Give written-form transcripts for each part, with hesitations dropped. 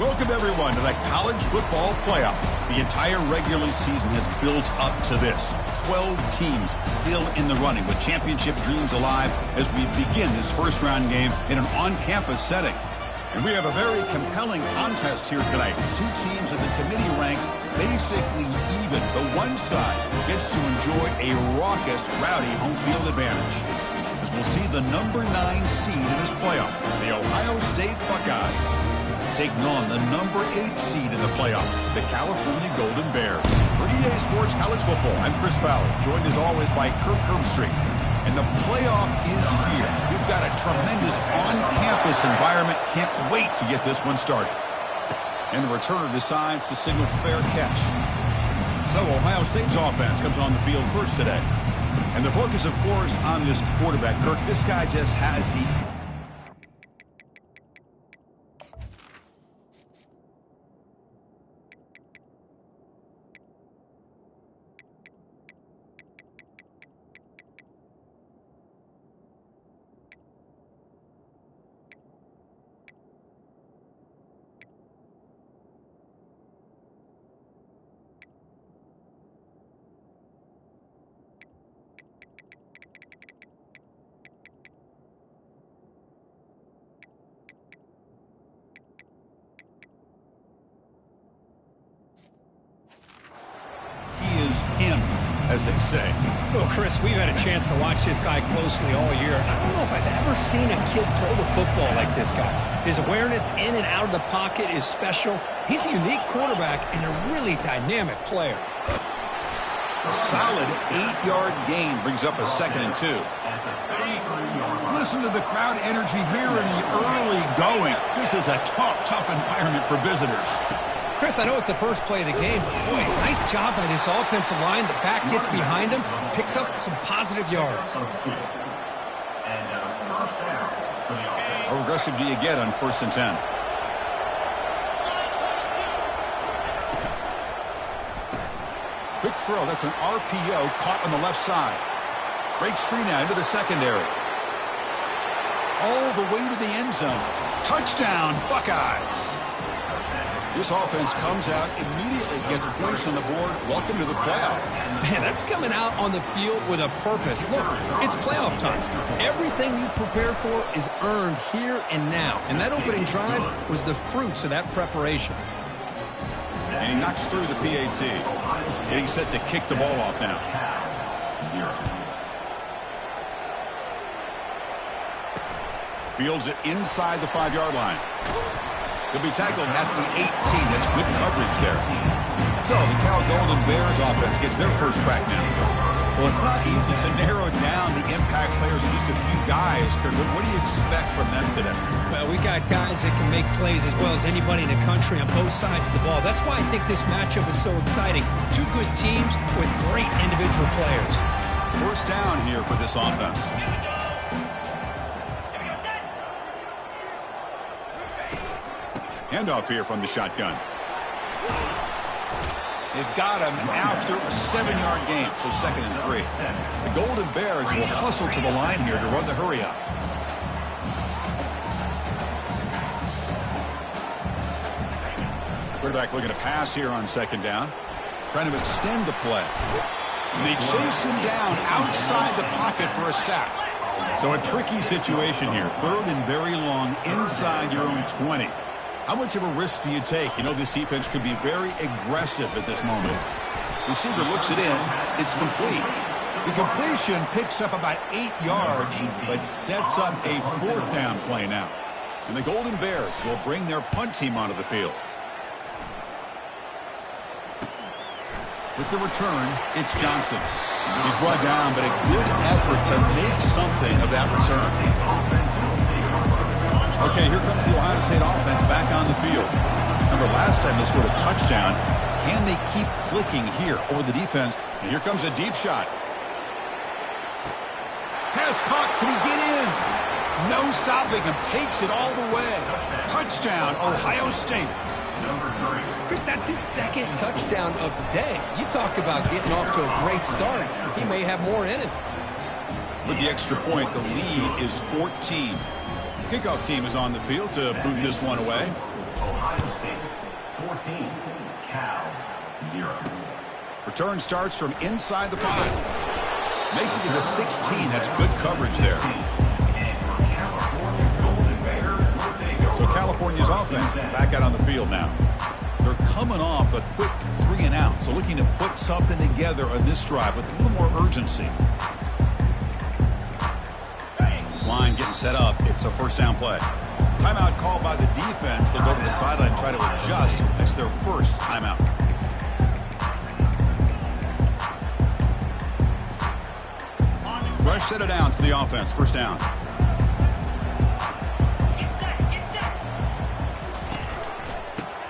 Welcome, everyone, to the college football playoff. The entire regular season has built up to this. 12 teams still in the running with championship dreams alive as we begin this first-round game in an on-campus setting. And we have a very compelling contest here tonight. Two teams in the committee ranked basically even. The one side gets to enjoy a raucous, rowdy home field advantage, as we'll see the number 9 seed in this playoff, the Ohio State Buckeyes, taking on the number 8 seed in the playoff, the California Golden Bears. For EA Sports College Football, I'm Chris Fowler, joined as always by Kirk Herbstreit. And the playoff is here. We've got a tremendous on-campus environment. Can't wait to get this one started. And the returner decides to signal fair catch. So Ohio State's offense comes on the field first today. And the focus, of course, on this quarterback. Kirk, this guy just has the... him, as they say. Well, Chris, we've had a chance to watch this guy closely all year. I don't know if I've ever seen a kid throw the football like this guy. His awareness in and out of the pocket is special. He's a unique quarterback and a really dynamic player. A solid 8-yard gain brings up a 2nd and 2. Listen to the crowd energy here in the early going. This is a tough environment for visitors. Chris, I know it's the first play of the game, but boy, nice job by this offensive line. The back gets behind him, picks up some positive yards. How aggressive do you get on 1st and 10? Quick throw. That's an RPO caught on the left side. Breaks free now into the secondary. All the way to the end zone. Touchdown, Buckeyes. This offense comes out immediately, gets points on the board. Welcome to the playoff. Man, that's coming out on the field with a purpose. Look, it's playoff time. Everything you prepare for is earned here and now. And that opening drive was the fruits of that preparation. And he knocks through the PAT. Getting set to kick the ball off now. Fields it inside the 5-yard line. He'll be tackled at the 18. That's good coverage there. So the Cal Golden Bears offense gets their first crack now. Well, it's not easy to narrow down the impact players to just a few guys, Kurt. What do you expect from them today? Well, we got guys that can make plays as well as anybody in the country on both sides of the ball. That's why I think this matchup is so exciting. Two good teams with great individual players. First down here for this offense. Handoff here from the shotgun. They've got him after a 7-yard gain, so 2nd and 3. The Golden Bears will hustle to the line here to run the hurry up. Quarterback looking to pass here on 2nd down. Trying to extend the play. And they chase him down outside the pocket for a sack. So a tricky situation here. 3rd and very long inside your own 20. How much of a risk do you take? You know, this defense could be very aggressive at this moment. Receiver looks it in. It's complete. The completion picks up about 8 yards, but sets up a 4th down play now. And the Golden Bears will bring their punt team onto the field. With the return, it's Johnson. He's brought down, but a good effort to make something of that return. Okay, here comes the Ohio State offense back on the field. Remember, last time they scored a touchdown. Can they keep clicking here over the defense? And here comes a deep shot. Pass caught. Can he get in? No stopping him. Takes it all the way. Touchdown, Ohio State. Chris, that's his 2nd touchdown of the day. You talk about getting off to a great start. He may have more in it. With the extra point, the lead is 14. Kickoff team is on the field to boot this one away. Ohio State 14, Cal 0. Return starts from inside the 5. Makes it to the 16. That's good coverage there. So California's offense back out on the field now. They're coming off a quick 3 and out. So looking to put something together on this drive with a little more urgency. This line getting set up. It's a first down play. Timeout called by the defense. They'll go to the sideline and try to adjust. It's their first timeout. Fresh set of downs for the offense. First down.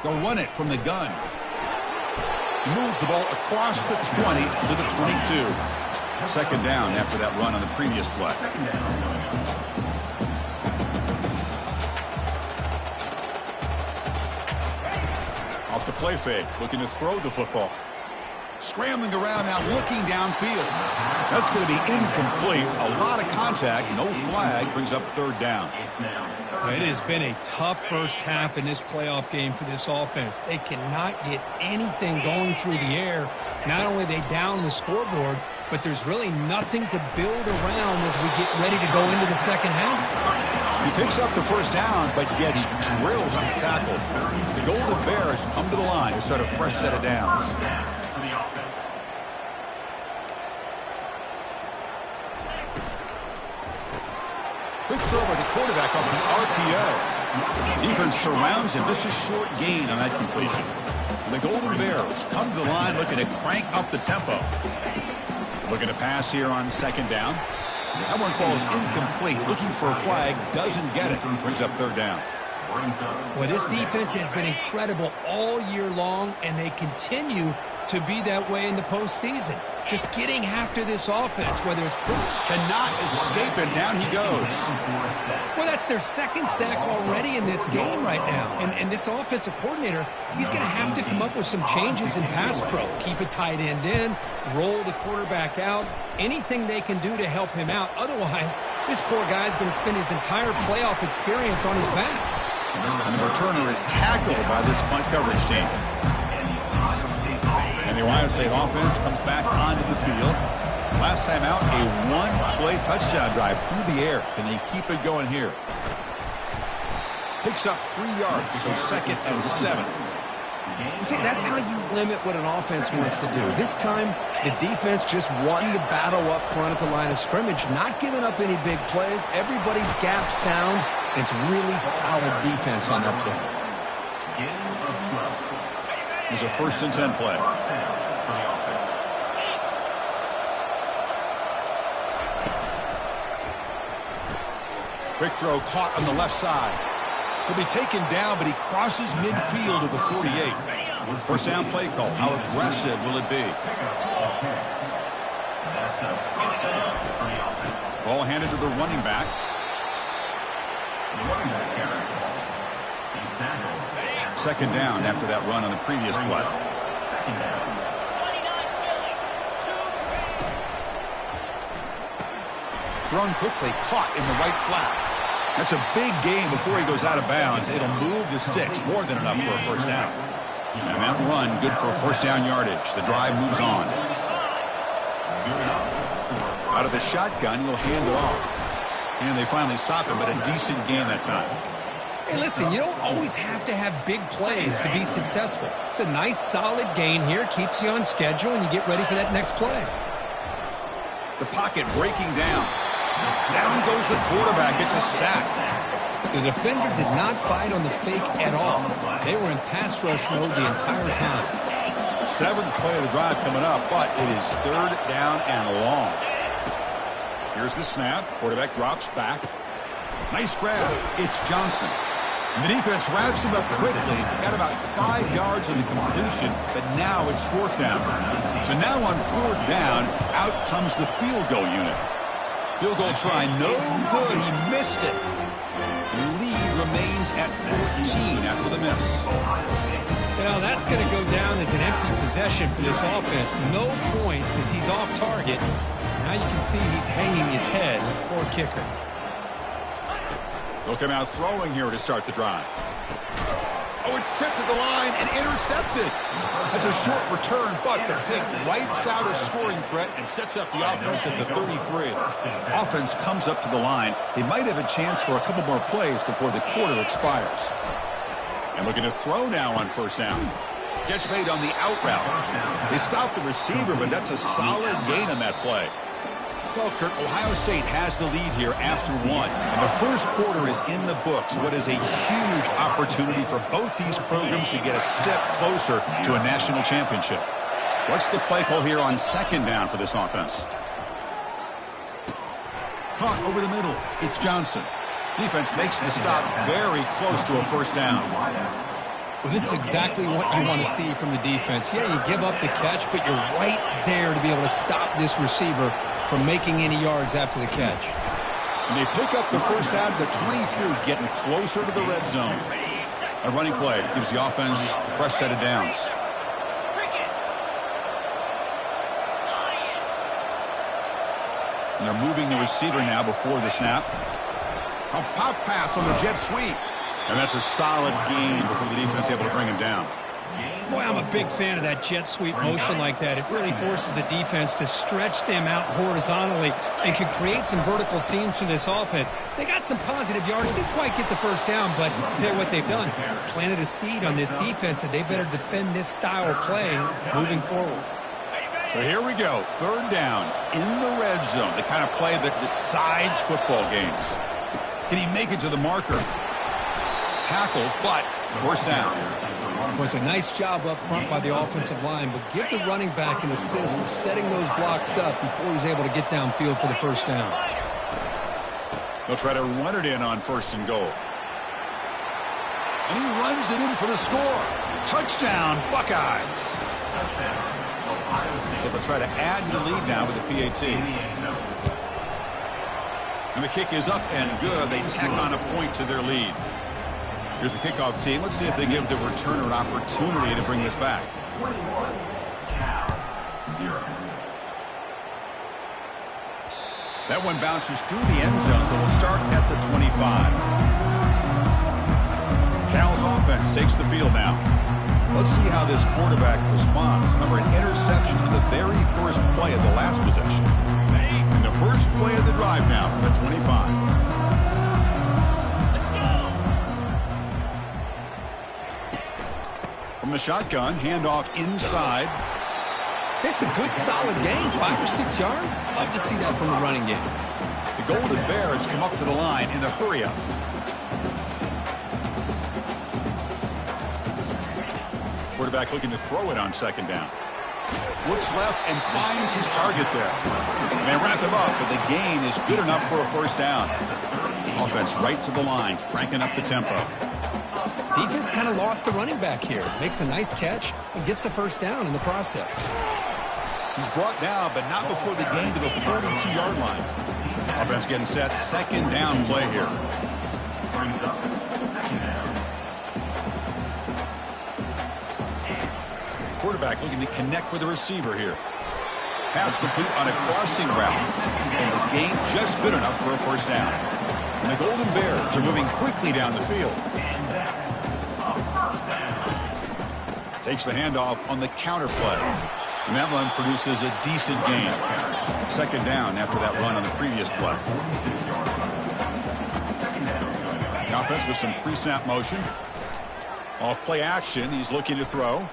They'll run it from the gun. Moves the ball across the 20 to the 22. Second down after that run on the previous play. Off the play fake, looking to throw the football. Scrambling around now, looking downfield. That's going to be incomplete. A lot of contact, no flag, brings up third down. It has been a tough first half in this playoff game for this offense. They cannot get anything going through the air. Not only they down the scoreboard, but there's really nothing to build around as we get ready to go into the second half. He picks up the first down, but gets drilled on the tackle. The Golden Bears come to the line to start a fresh set of downs. Quick throw by the quarterback off the RPO. Defense surrounds him. Just a short gain on that completion. And the Golden Bears come to the line looking to crank up the tempo. Looking to pass here on second down. That one falls incomplete. Looking for a flag. Doesn't get it. Brings up third down. Well, this defense has been incredible all year long, and they continue to be that way in the postseason. Just getting after this offense, whether it's... Cannot escape it. Down he goes. Well, that's their second sack already in this game right now. And this offensive coordinator, he's going to have to come up with some changes in pass pro. Keep a tight end in, roll the quarterback out, anything they can do to help him out. Otherwise, this poor guy's going to spend his entire playoff experience on his back. And the returner is tackled by this punt coverage team. And the Ohio State offense comes back onto the field. Last time out, a one-play touchdown drive through the air. Can they keep it going here? Picks up 3 yards, so second and 7. See, that's how you limit what an offense wants to do. This time, the defense just won the battle up front at the line of scrimmage, not giving up any big plays. Everybody's gap sound. It's really solid defense on that play. There's a first and 10 play. Quick throw caught on the left side. He'll be taken down, but he crosses midfield to the 48. First down play call. How aggressive will it be? Ball handed to the running back. Second down after that run on the previous play. Thrown quickly, caught in the right flat. That's a big gain before he goes out of bounds. It'll move the sticks, more than enough for a first down. And that run, good for first down yardage. The drive moves on. Out of the shotgun, he'll hand it off. And they finally stop him, but a decent gain that time. Hey, listen, you don't always have to have big plays to be successful. It's a nice, solid gain here. Keeps you on schedule, and you get ready for that next play. The pocket breaking down. Down goes the quarterback. It's a sack. The defender did not bite on the fake at all. They were in pass rush mode the entire time. Seventh play of the drive coming up, but it is third down and long. Here's the snap. Quarterback drops back. Nice grab. It's Johnson. And the defense wraps him up quickly. Got about 5 yards of the completion, but now it's fourth down. So now on fourth down, out comes the field goal unit. Field goal try, no good. He missed it. The lead remains at 14 after the miss. Now that's going to go down as an empty possession for this offense. No points as he's off target. Now you can see he's hanging his head. Poor kicker. They'll come out throwing here to start the drive. Oh, it's tipped to the line and intercepted. That's a short return, but the pick wipes out a scoring threat and sets up the offense at the 33. Offense comes up to the line. They might have a chance for a couple more plays before the quarter expires. And looking to throw now on first down. Catch made on the out route. They stopped the receiver, but that's a solid gain on that play. Well, Kurt, Ohio State has the lead here after one. And the first quarter is in the books. What is a huge opportunity for both these programs to get a step closer to a national championship. What's the play call here on second down for this offense? Caught over the middle. It's Johnson. Defense makes the stop very close to a first down. Well, this is exactly what you want to see from the defense. Yeah, you give up the catch, but you're right there to be able to stop this receiver from making any yards after the catch. And they pick up the first out of the 23, getting closer to the red zone. A running play gives the offense a fresh set of downs. And they're moving the receiver now before the snap. A pop pass on the jet sweep. And that's a solid gain before the defense is able to bring him down. Boy, I'm a big fan of that jet sweep motion like that. It really forces the defense to stretch them out horizontally and can create some vertical seams for this offense. They got some positive yards. Didn't quite get the first down, but I'll tell you what they've done. Planted a seed on this defense that they better defend this style of play moving forward. So here we go. Third down in the red zone. The kind of play that decides football games. Can he make it to the marker? Tackle, but first down. It was a nice job up front by the offensive line, but give the running back an assist for setting those blocks up before he's able to get downfield for the first down. They'll try to run it in on first and goal. And he runs it in for the score. Touchdown, Buckeyes. So they'll try to add to the lead now with the PAT. And the kick is up and good. They tack on a point to their lead. Here's the kickoff team. Let's see if they give the returner an opportunity to bring this back. 0. That one bounces through the end zone, so they'll start at the 25. Cal's offense takes the field now. Let's see how this quarterback responds. Remember, an interception on the very first play of the last possession. And the first play of the drive now from the 25. From the shotgun, handoff inside. It's a good, solid gain, 5 or 6 yards. Love to see that from the running game. The Golden Bears come up to the line in the hurry-up. Quarterback looking to throw it on second down. Looks left and finds his target there. They wrap him up, but the gain is good enough for a first down. Offense right to the line, cranking up the tempo. Defense kind of lost the running back here. Makes a nice catch and gets the first down in the process. He's brought down, but not before the gain to the 42-yard line. Offense getting set. Second down play here. Quarterback looking to connect with the receiver here. Pass complete on a crossing route. And the gain just good enough for a first down. And the Golden Bears are moving quickly down the field. Takes the handoff on the counter play. And that run produces a decent gain. Second down after that run on the previous play. The offense with some pre-snap motion. Off play action, he's looking to throw.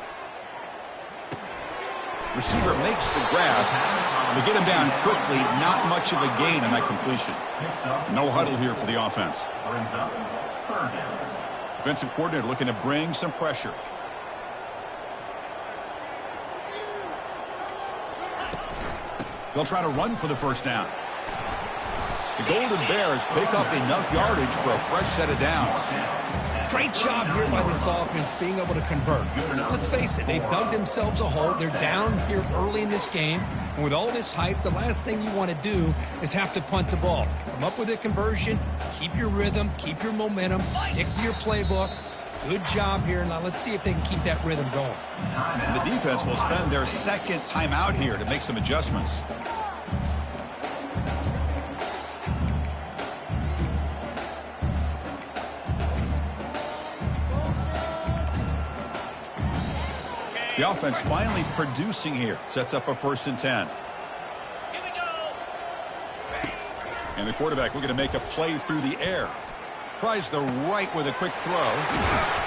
Receiver makes the grab. They get him down quickly. Not much of a gain on that completion. No huddle here for the offense. Defensive coordinator looking to bring some pressure. They'll try to run for the first down. The Golden Bears pick up enough yardage for a fresh set of downs. Great job here by this offense being able to convert. Let's face it, they've dug themselves a hole. They're down here early in this game. And with all this hype, the last thing you want to do is have to punt the ball. Come up with a conversion, keep your rhythm, keep your momentum, stick to your playbook. Good job here. Now let's see if they can keep that rhythm going. And the defense will spend their second timeout here to make some adjustments. The offense finally producing here. Sets up a 1st and 10. And the quarterback looking to make a play through the air. Tries the right with a quick throw.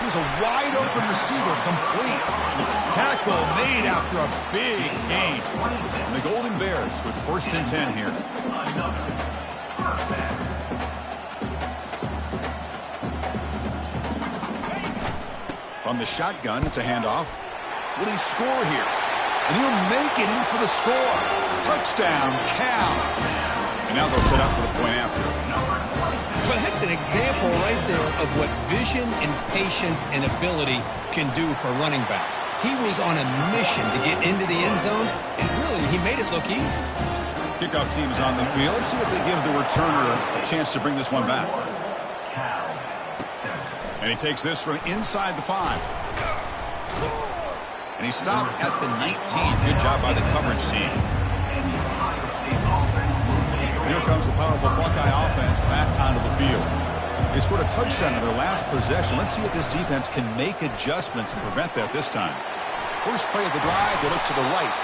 Here's a wide open receiver, complete. Tackle made after a big gain. And the Golden Bears with 1st and 10 here. From the shotgun, it's a handoff. Will he score here? And he'll make it in for the score. Touchdown, Cal. And now they'll set up for the point after. Well, that's an example right there of what vision and patience and ability can do for a running back. He was on a mission to get into the end zone, and really, he made it look easy. Kickoff team is on the field. Let's see if they give the returner a chance to bring this one back. And he takes this from inside the 5. And he stopped at the 19. Good job by the coverage team. Here comes the powerful Buckeye offense back onto the field. They scored a touchdown in their last possession. Let's see if this defense can make adjustments and prevent that this time. First play of the drive, they look to the right.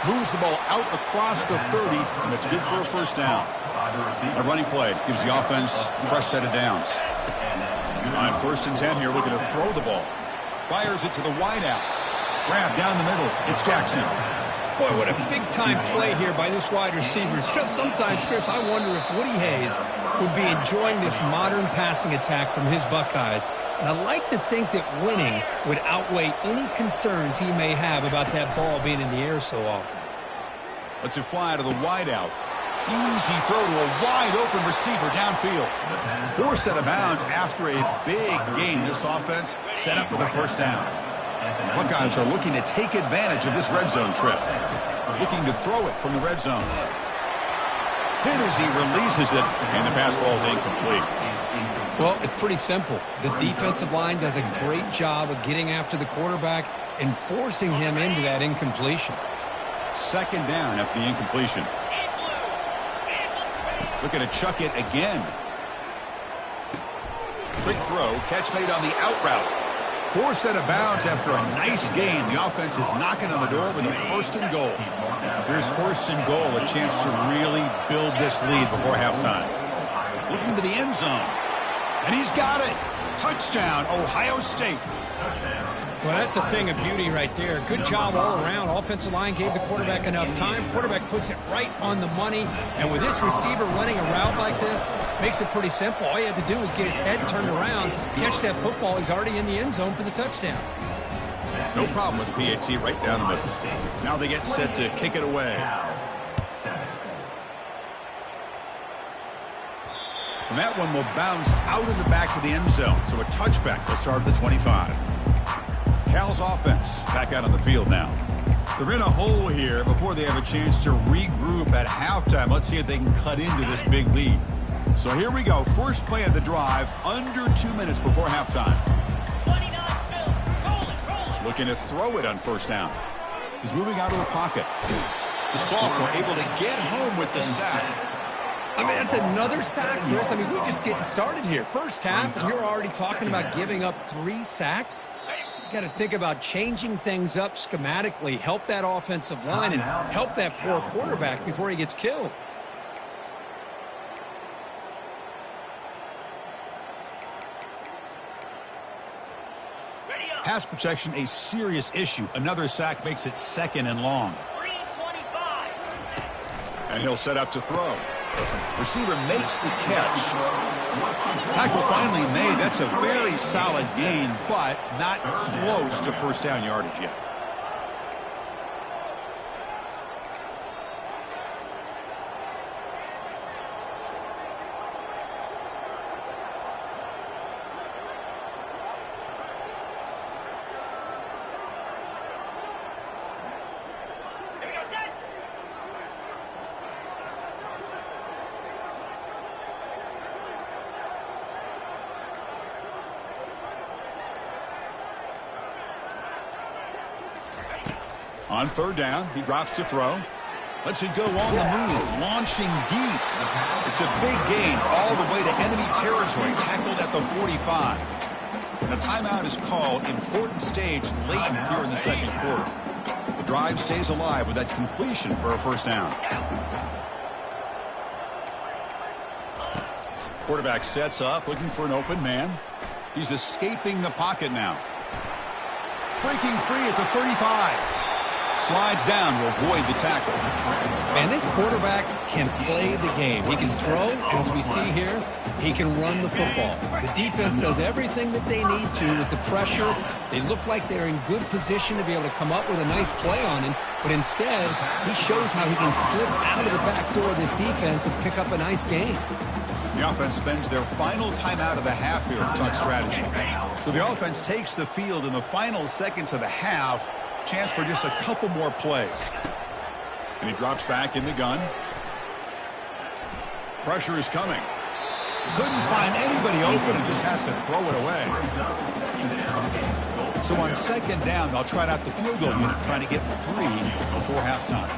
Moves the ball out across the 30, and that's good for a 1st down. A running play gives the offense a fresh set of downs. On 1st and 10 here, looking to throw the ball. Fires it to the wideout. Grab down the middle. It's Jackson. Boy, what a big-time play here by this wide receiver. You know, sometimes, Chris, I wonder if Woody Hayes would be enjoying this modern passing attack from his Buckeyes. And I like to think that winning would outweigh any concerns he may have about that ball being in the air so often. Let's it fly to the wideout. Easy throw to a wide-open receiver downfield. Forced out of bounds after a big gain. This offense set up with a 1st down. Buckeyes are looking to take advantage of this red zone trip. Looking to throw it from the red zone. Hit as he releases it, and the pass ball is incomplete. Well, it's pretty simple. The defensive line does a great job of getting after the quarterback and forcing him into that incompletion. 2nd down after the incompletion. Looking to chuck it again. Quick throw, catch made on the out route. Forced out of bounds after a nice gain. The offense is knocking on the door with a 1st and goal. Here's 1st and goal, a chance to really build this lead before halftime. Looking to the end zone. And he's got it. Touchdown, Ohio State. Well, that's a thing of beauty right there. Good job all around. Offensive line gave the quarterback enough time. Quarterback puts it right on the money. And with this receiver running a route like this, makes it pretty simple. All you have to do is get his head turned around, catch that football. He's already in the end zone for the touchdown. No problem with the PAT right down the middle. Now they get set to kick it away. And that one will bounce out of the back of the end zone. So a touchback to start the 25. Cal's offense back out on the field now. They're in a hole here before they have a chance to regroup at halftime. Let's see if they can cut into this big lead. So here we go. First play of the drive, under 2 minutes before halftime. Looking to throw it on 1st down. He's moving out of the pocket. The sophomore able to get home with the sack. I mean, that's another sack, Chris. I mean, we're just getting started here. 1st half, and you're already talking about giving up 3 sacks. Got to think about changing things up schematically, help that offensive line, and help that poor quarterback before he gets killed. Pass protection, a serious issue. Another sack makes it 2nd and long. And he'll set up to throw. Receiver makes the catch. Tackle finally made. That's a very solid gain, but not close to 1st down yardage yet. On 3rd down, he drops to throw. Lets it go on the move, launching deep. It's a big gain all the way to enemy territory, tackled at the 45. A timeout is called. Important stage late here in the second quarter. The drive stays alive with that completion for a first down. Quarterback sets up, looking for an open man. He's escaping the pocket now. Breaking free at the 35. Slides down to avoid the tackle. Man, this quarterback can play the game. He can throw, as we see here. He can run the football. The defense does everything that they need to with the pressure. They look like they're in good position to be able to come up with a nice play on him. But instead, he shows how he can slip out of the back door of this defense and pick up a nice gain. The offense spends their final timeout of the half here to talk strategy. So the offense takes the field in the final seconds of the half. Chance for just a couple more plays. And he drops back in the gun. Pressure is coming. Couldn't find anybody open and just has to throw it away. So on second down, they'll try out the field goal unit, trying to get 3 before halftime.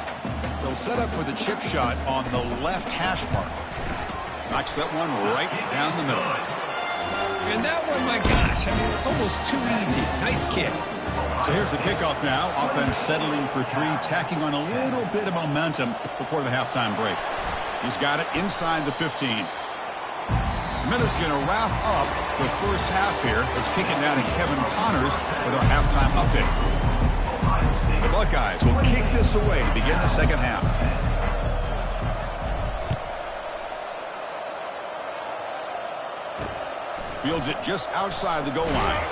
They'll set up for the chip shot on the left hash mark. Knocks that one right down the middle. And that one, my gosh, I mean, it's almost too easy. Nice kick. So here's the kickoff now. Offense settling for 3, tacking on a little bit of momentum before the halftime break. He's got it inside the 15. Miller's going to wrap up the first half here. Let's kick it down to Kevin Connors with our halftime update. The Buckeyes will kick this away to begin the second half. Fields it just outside the goal line.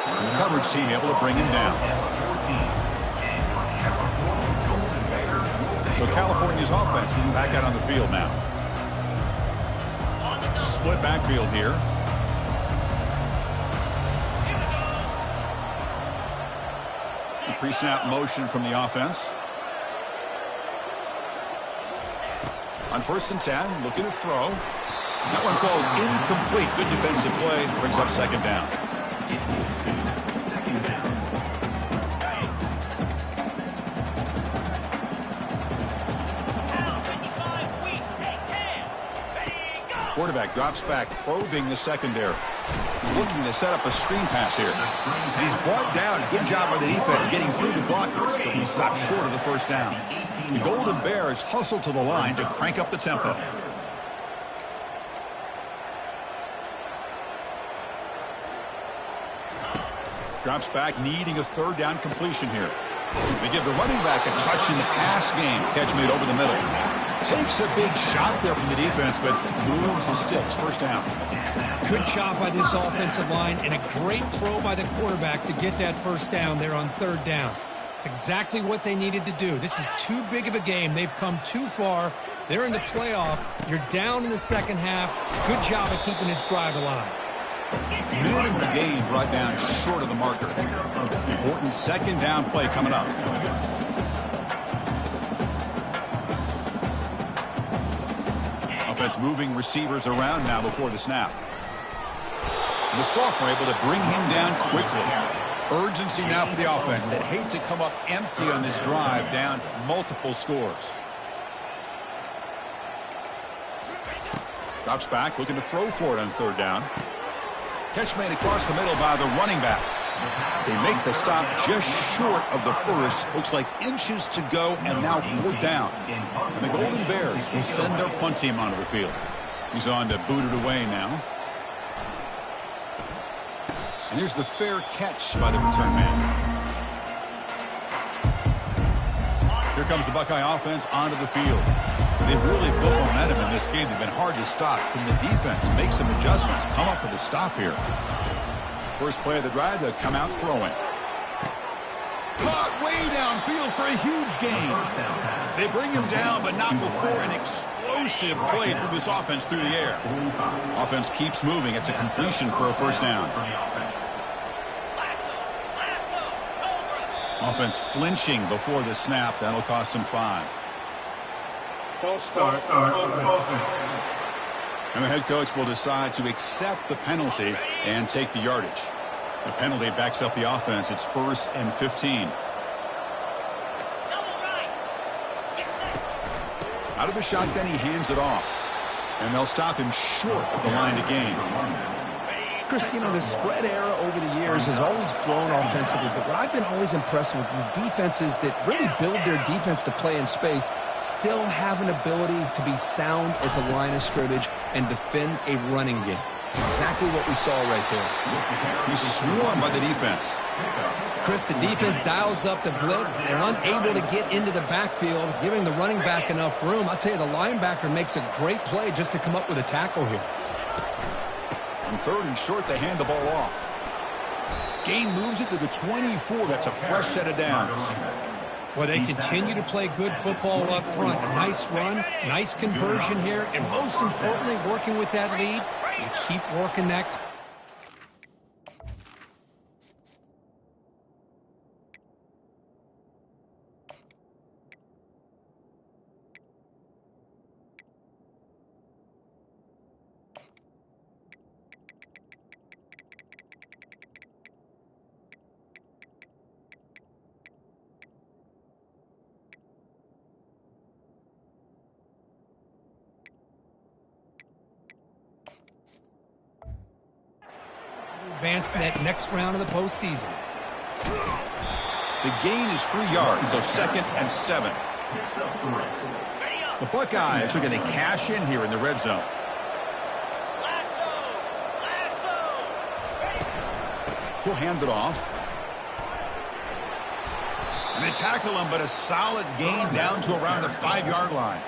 And the coverage team able to bring him down. So California's offense getting back out on the field now. Split backfield here. Pre-snap motion from the offense. On 1st and 10, looking to throw. That one falls incomplete. Good defensive play. Brings up second down. Quarterback drops back, probing the secondary. Looking to set up a screen pass here. And he's brought down. Good job by the defense getting through the blockers, but he stopped short of the first down. The Golden Bears hustle to the line to crank up the tempo. Drops back, needing a 3rd down completion here. They give the running back a touch in the pass game. Catch made over the middle. Takes a big shot there from the defense, but moves the sticks. First down. Good job by this offensive line and a great throw by the quarterback to get that first down there on 3rd down. It's exactly what they needed to do. This is too big of a game. They've come too far. They're in the playoff. You're down in the second half. Good job of keeping this drive alive. Mid game brought down short of the marker. Important second down play coming up. Offense moving receivers around now before the snap. The sophomore able to bring him down quickly. Urgency now for the offense that hates to come up empty on this drive, down multiple scores. Drops back, looking to throw for it on 3rd down. Catch made across the middle by the running back. They make the stop just short of the first. Looks like inches to go, and now 4th down. And the Golden Bears will send their punt team onto the field. He's on to boot it away now. And here's the fair catch by the return man. Here comes the Buckeye offense onto the field. They've really built momentum in this game. They've been hard to stop. Can the defense make some adjustments? Come up with a stop here. First play of the drive, they'll come out throwing. Caught way downfield for a huge gain. They bring him down, but not before an explosive play through this offense through the air. Offense keeps moving. It's a completion for a first down. Offense flinching before the snap. That'll cost him 5. False start. And the head coach will decide to accept the penalty and take the yardage. The penalty backs up the offense. It's 1st and 15. Out of the shotgun, he hands it off. And they'll stop him short of the line to gain. Chris, you know, the spread era over the years has always grown offensively, but what I've been always impressed with the defenses that really build their defense to play in space still have an ability to be sound at the line of scrimmage and defend a running game. It's exactly what we saw right there. He's swarmed by the defense. Chris, the defense dials up the blitz. They're unable to get into the backfield, giving the running back enough room. I'll tell you, the linebacker makes a great play just to come up with a tackle here. On 3rd and short, they hand the ball off. Gain moves it to the 24. That's a fresh set of downs. Well, they continue to play good football up front. A nice run, nice conversion here, and most importantly, working with that lead, you keep working that. Advance to that next round of the postseason. The gain is 3 yards, so 2nd and 7. The Buckeyes are going to cash in here in the red zone. He'll hand it off. And they tackle him, but a solid gain down to around the 5-yard line.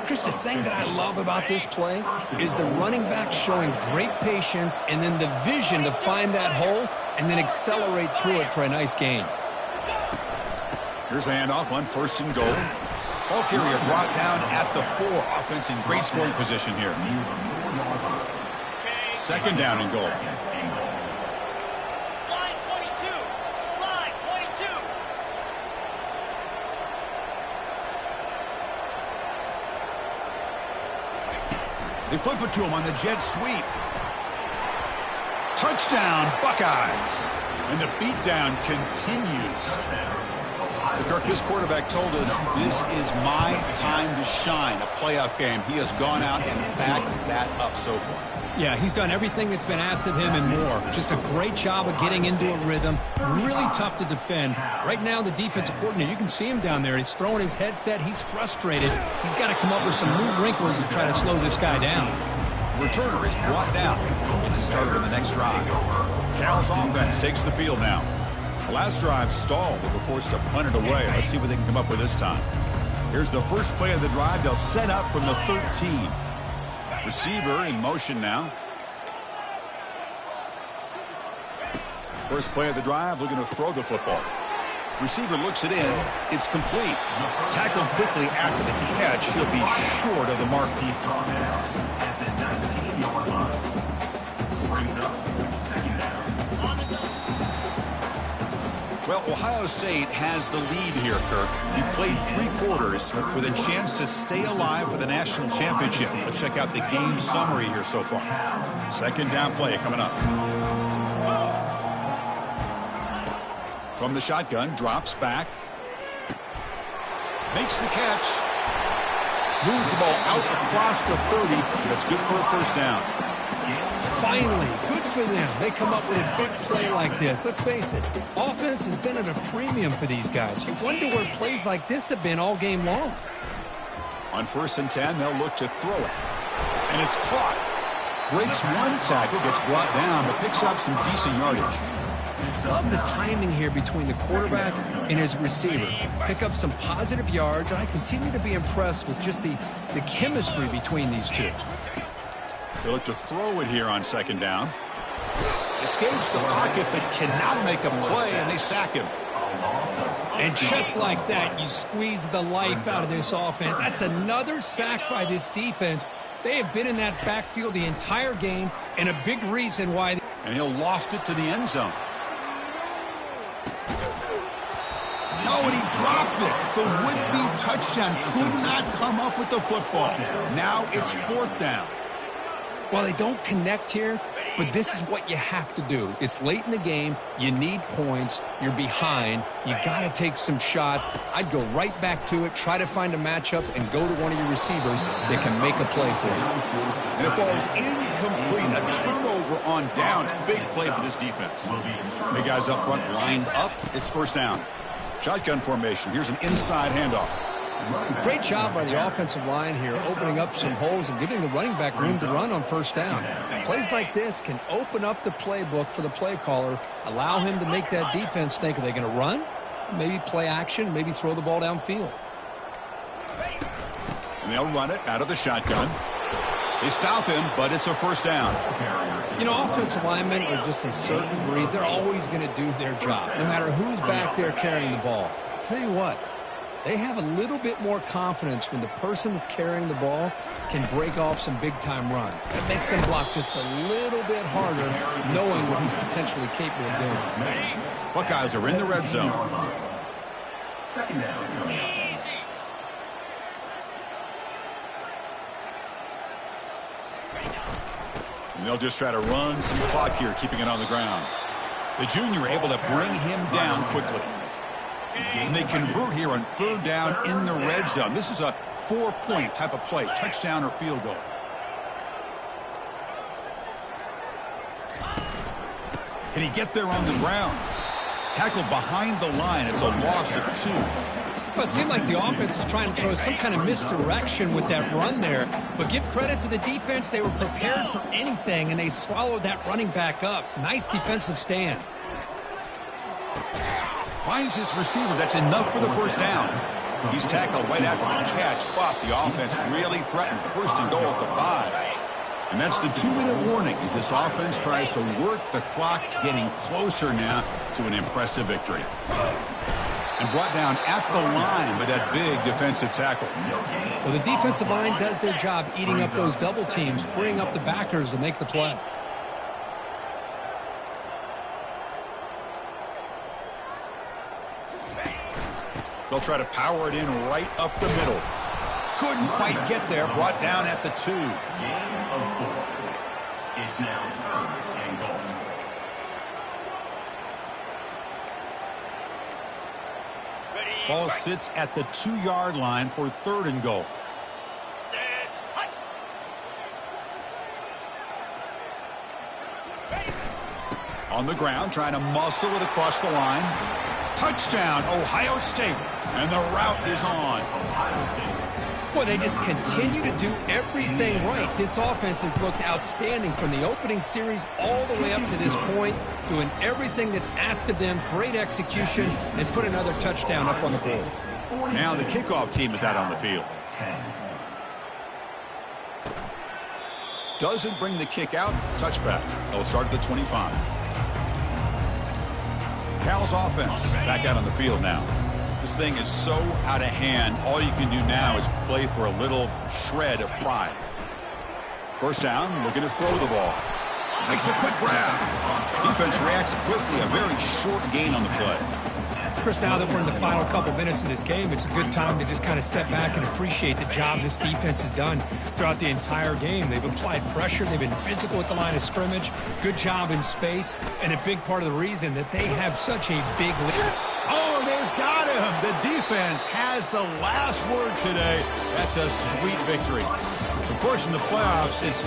Chris, the thing that I love about this play is the running back showing great patience and then the vision to find that hole and then accelerate through it for a nice gain. Here's the handoff on 1st and goal. Ball carrier brought down at the 4. Offense in great scoring position here. 2nd down and goal. They flip it to him on the jet sweep. Touchdown, Buckeyes. And the beatdown continues. Kirk, this quarterback told us this is my time to shine, a playoff game. He has gone out and backed that up so far. Yeah, he's done everything that's been asked of him and more. Just a great job of getting into a rhythm. Really tough to defend. Right now, the defensive coordinator, you can see him down there. He's throwing his headset. He's frustrated. He's got to come up with some new wrinkles to try to slow this guy down. Returner is brought down. It's a starter in the next drive. Cal's offense takes the field now. The last drive stalled. They were forced to punt it away. Let's see what they can come up with this time. Here's the first play of the drive. They'll set up from the 13. Receiver in motion now. First play of the drive, looking to throw the football. Receiver looks it in. It's complete. Tackled quickly after the catch. He'll be short of the mark. Well, Ohio State has the lead here, Kirk. You played 3 quarters with a chance to stay alive for the national championship. Let's check out the game summary here so far. 2nd down play coming up. From the shotgun, drops back. Makes the catch. Moves the ball out across the 30. That's good for a 1st down. Finally, good for them. They come up with a big play like this. Let's face it, offense has been at a premium for these guys. You wonder where plays like this have been all game long. On 1st and 10, they'll look to throw it. And it's caught. Breaks one tackle, gets brought down, but picks up some decent yardage. Love the timing here between the quarterback and his receiver. Pick up some positive yards, and I continue to be impressed with just the chemistry between these two. They look to throw it here on 2nd down. Escapes the pocket, but cannot make a play, and they sack him. And just like that, you squeeze the life out of this offense. That's another sack by this defense. They have been in that backfield the entire game, and a big reason why. And he'll loft it to the end zone. No, and he dropped it. The would-be touchdown could not come up with the football. Now it's 4th down. Well, they don't connect here. But this is what you have to do. It's late in the game. You need points. You're behind. You got to take some shots. I'd go right back to it, try to find a matchup, and go to one of your receivers that can make a play for you. And it falls incomplete. A turnover on downs. Big play for this defense. Hey, guys up front lined up. It's first down. Shotgun formation. Here's an inside handoff. Great job by the offensive line here, opening up some holes and giving the running back room to run on first down. Plays like this can open up the playbook for the play caller, allow him to make that defense think, are they going to run? Maybe play action, maybe throw the ball downfield. And they'll run it out of the shotgun. They stop him, but it's a first down. You know, offensive linemen are just a certain breed. They're always going to do their job, no matter who's back there carrying the ball. I'll tell you what. They have a little bit more confidence when the person that's carrying the ball can break off some big-time runs. That makes them block just a little bit harder, knowing what he's potentially capable of doing. Buckeyes are in the red zone. Second down. And they'll just try to run some clock here, keeping it on the ground. The junior able to bring him down quickly. And they convert here on third down in the red zone. This is a 4-point type of play, touchdown or field goal. Can he get there on the ground? Tackled behind the line. It's a loss of 2. Well, it seemed like the offense was trying to throw some kind of misdirection with that run there. But give credit to the defense. They were prepared for anything, and they swallowed that running back up. Nice defensive stand. Finds his receiver. That's enough for the first down. He's tackled right after the catch, but the offense really threatened. First and goal at the 5. And that's the 2-minute warning as this offense tries to work the clock, getting closer now to an impressive victory. And brought down at the line with that big defensive tackle. Well, the defensive line does their job eating up those double teams, freeing up the backers to make the play. They'll try to power it in right up the middle. Couldn't quite get there. Brought down at the 2. Gain of 4. It's now third and goal. Ball sits at the 2-yard line for third and goal. On the ground, trying to muscle it across the line. Touchdown, Ohio State. And the route is on. Boy, they just continue to do everything right. This offense has looked outstanding from the opening series all the way up to this point, doing everything that's asked of them, great execution, and put another touchdown up on the board. Now the kickoff team is out on the field. Doesn't bring the kick out. Touchback. They'll start at the 25. Cal's offense back out on the field now. This thing is so out of hand. All you can do now is play for a little shred of pride. First down, looking to throw the ball. Makes a quick grab. Defense reacts quickly. A very short gain on the play. Chris, now that we're in the final couple minutes of this game, it's a good time to just kind of step back and appreciate the job this defense has done throughout the entire game. They've applied pressure. They've been physical at the line of scrimmage. Good job in space. And a big part of the reason that they have such a big lead. Oh, they've got him. The defense has the last word today. That's a sweet victory. Of course, in the playoffs, it's